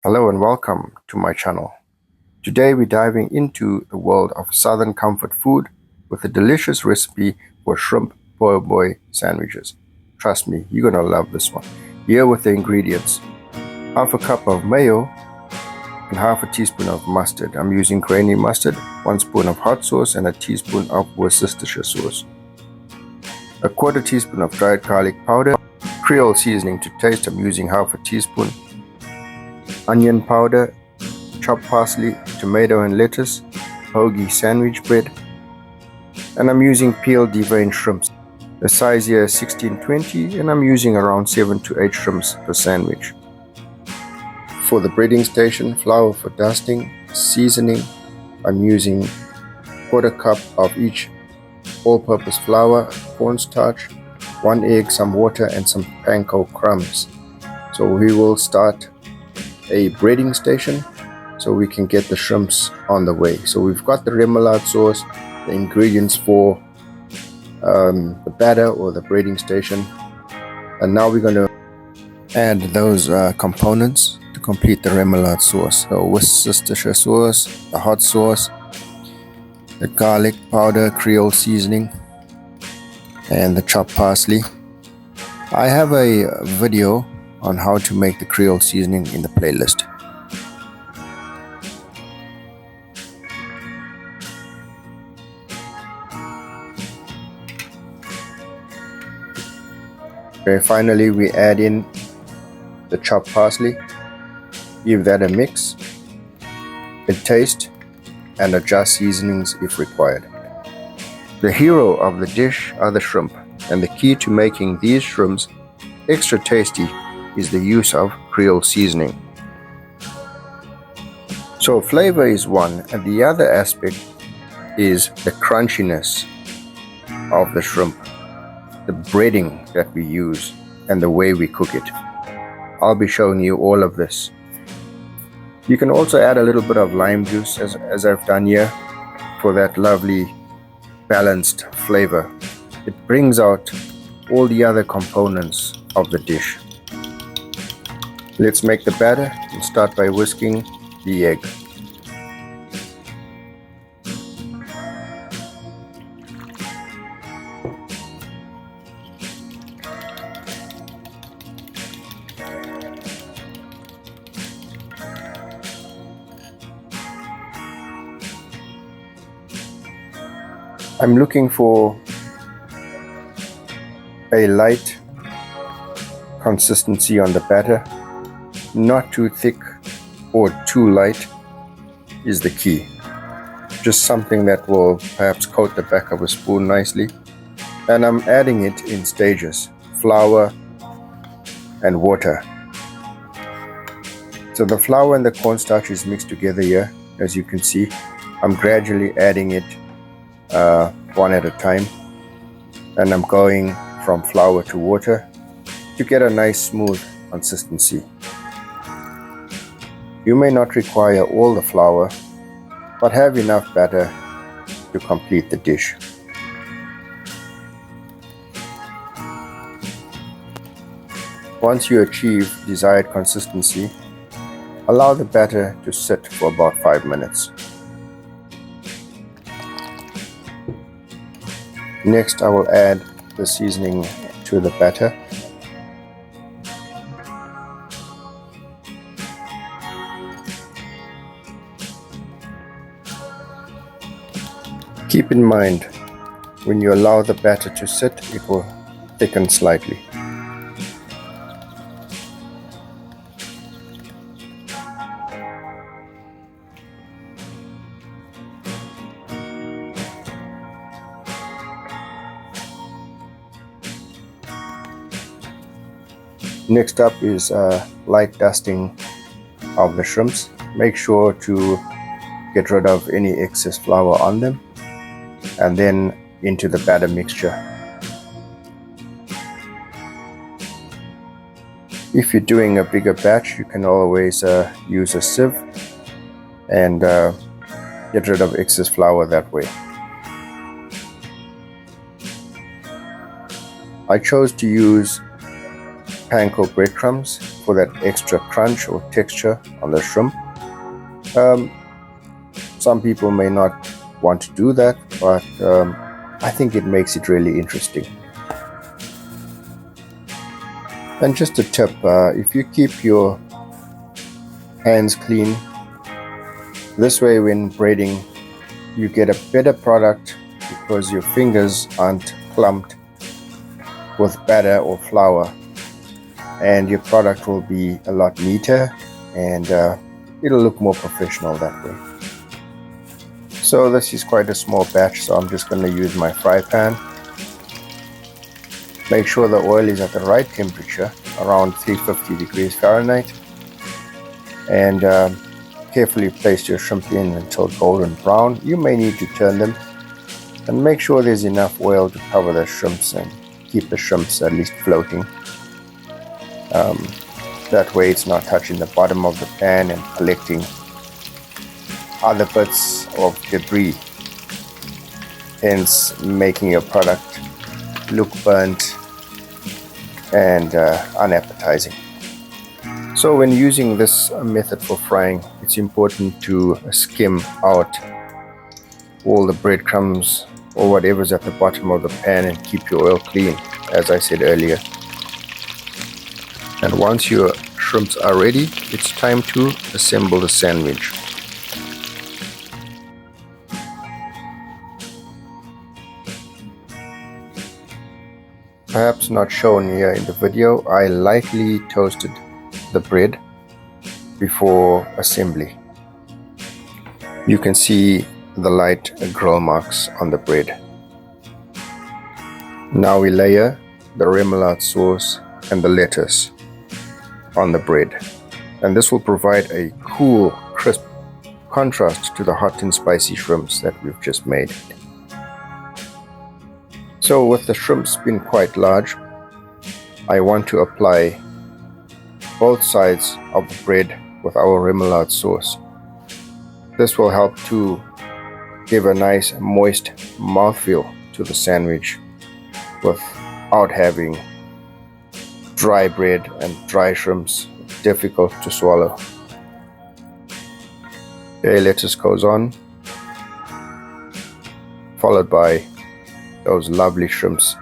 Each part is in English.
Hello and welcome to my channel. Today we're diving into the world of southern comfort food with a delicious recipe for shrimp po' boy sandwiches. Trust me, you're gonna love this one. Here with the ingredients: half a cup of mayo and half a teaspoon of mustard. I'm using grainy mustard, 1 spoon of hot sauce and a teaspoon of Worcestershire sauce. A quarter teaspoon of dried garlic powder, Creole seasoning to taste. I'm using half a teaspoon. Onion powder, chopped parsley, tomato and lettuce, hoagie sandwich bread, and I'm using peeled deveined shrimps. The size here is 16-20 and I'm using around 7 to 8 shrimps per sandwich. For the breading station, flour for dusting, seasoning, I'm using quarter cup of each all-purpose flour, cornstarch, 1 egg, some water and some panko crumbs. So we will start a breading station so we can get the shrimps on the way. So we've got the remoulade sauce, the ingredients for the batter or the breading station, and now we're going to add those components to complete the remoulade sauce. So Worcestershire sauce, the hot sauce, the garlic powder, Creole seasoning, and the chopped parsley. I have a video on how to make the Creole seasoning in the playlist. Okay, finally we add in the chopped parsley, give that a mix, taste and adjust seasonings if required. The hero of the dish are the shrimp, and the key to making these shrimps extra tasty is the use of Creole seasoning. So flavor is one, and the other aspect is the crunchiness of the shrimp, the breading that we use, and the way we cook it. I'll be showing you all of this. You can also add a little bit of lime juice as I've done here for that lovely balanced flavor. It brings out all the other components of the dish. Let's make the batter and start by whisking the egg. I'm looking for a light consistency on the batter. Not too thick or too light is the key. Just something that will perhaps coat the back of a spoon nicely. And I'm adding it in stages: flour and water. So the flour and the cornstarch is mixed together here. As you can see, I'm gradually adding it one at a time, and I'm going from flour to water to get a nice smooth consistency. You may not require all the flour, but have enough batter to complete the dish. Once you achieve desired consistency, allow the batter to sit for about 5 minutes. Next, I will add the seasoning to the batter. Keep in mind, when you allow the batter to sit, it will thicken slightly. Next up is light dusting of the shrimps. Make sure to get rid of any excess flour on them, and then into the batter mixture. If you're doing a bigger batch, you can always use a sieve and get rid of excess flour that way. I chose to use panko breadcrumbs for that extra crunch or texture on the shrimp. Some people may not want to do that, but I think it makes it really interesting. And just a tip, if you keep your hands clean, this way when braiding you get a better product because your fingers aren't clumped with batter or flour, and your product will be a lot neater and it'll look more professional that way. So this is quite a small batch, so I'm just going to use my fry pan. Make sure the oil is at the right temperature, around 350 degrees Fahrenheit, and carefully place your shrimp in until golden brown. You may need to turn them, and make sure there's enough oil to cover the shrimps and keep the shrimps at least floating. That way it's not touching the bottom of the pan and collecting other bits of debris, hence making your product look burnt and unappetizing. So when using this method for frying, it's important to skim out all the breadcrumbs or whatever's at the bottom of the pan and keep your oil clean, as I said earlier. And once your shrimps are ready, it's time to assemble the sandwich. Perhaps not shown here in the video, I lightly toasted the bread before assembly. You can see the light grill marks on the bread. Now we layer the remoulade sauce and the lettuce on the bread, and this will provide a cool, crisp contrast to the hot and spicy shrimps that we've just made. So with the shrimps being quite large, I want to apply both sides of the bread with our remoulade sauce. This will help to give a nice moist mouthfeel to the sandwich without having dry bread and dry shrimps, difficult to swallow. Okay, lettuce goes on, followed by those lovely shrimps.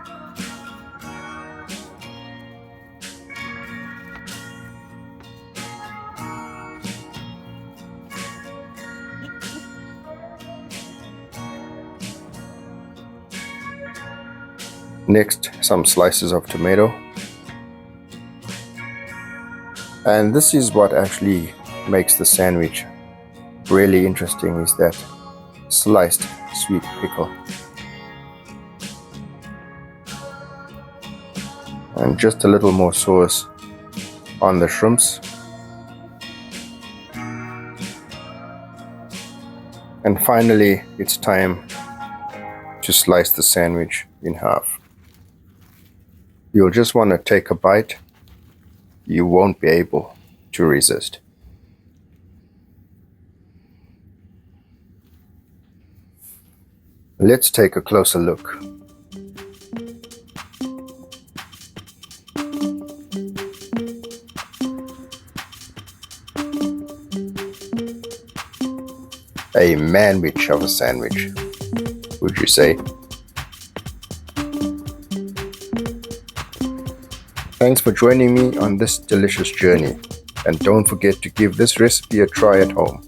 Next, some slices of tomato. And this is what actually makes the sandwich really interesting, is that sliced sweet pickle. And just a little more sauce on the shrimps. And finally, it's time to slice the sandwich in half. You'll just want to take a bite. You won't be able to resist. Let's take a closer look. A man-wich of a sandwich, would you say? Thanks for joining me on this delicious journey, and don't forget to give this recipe a try at home.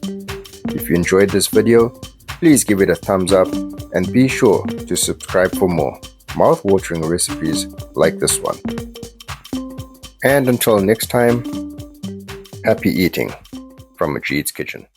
If you enjoyed this video, please give it a thumbs up and be sure to subscribe for more mouth-watering recipes like this one. And until next time, happy eating from Majid's Kitchen.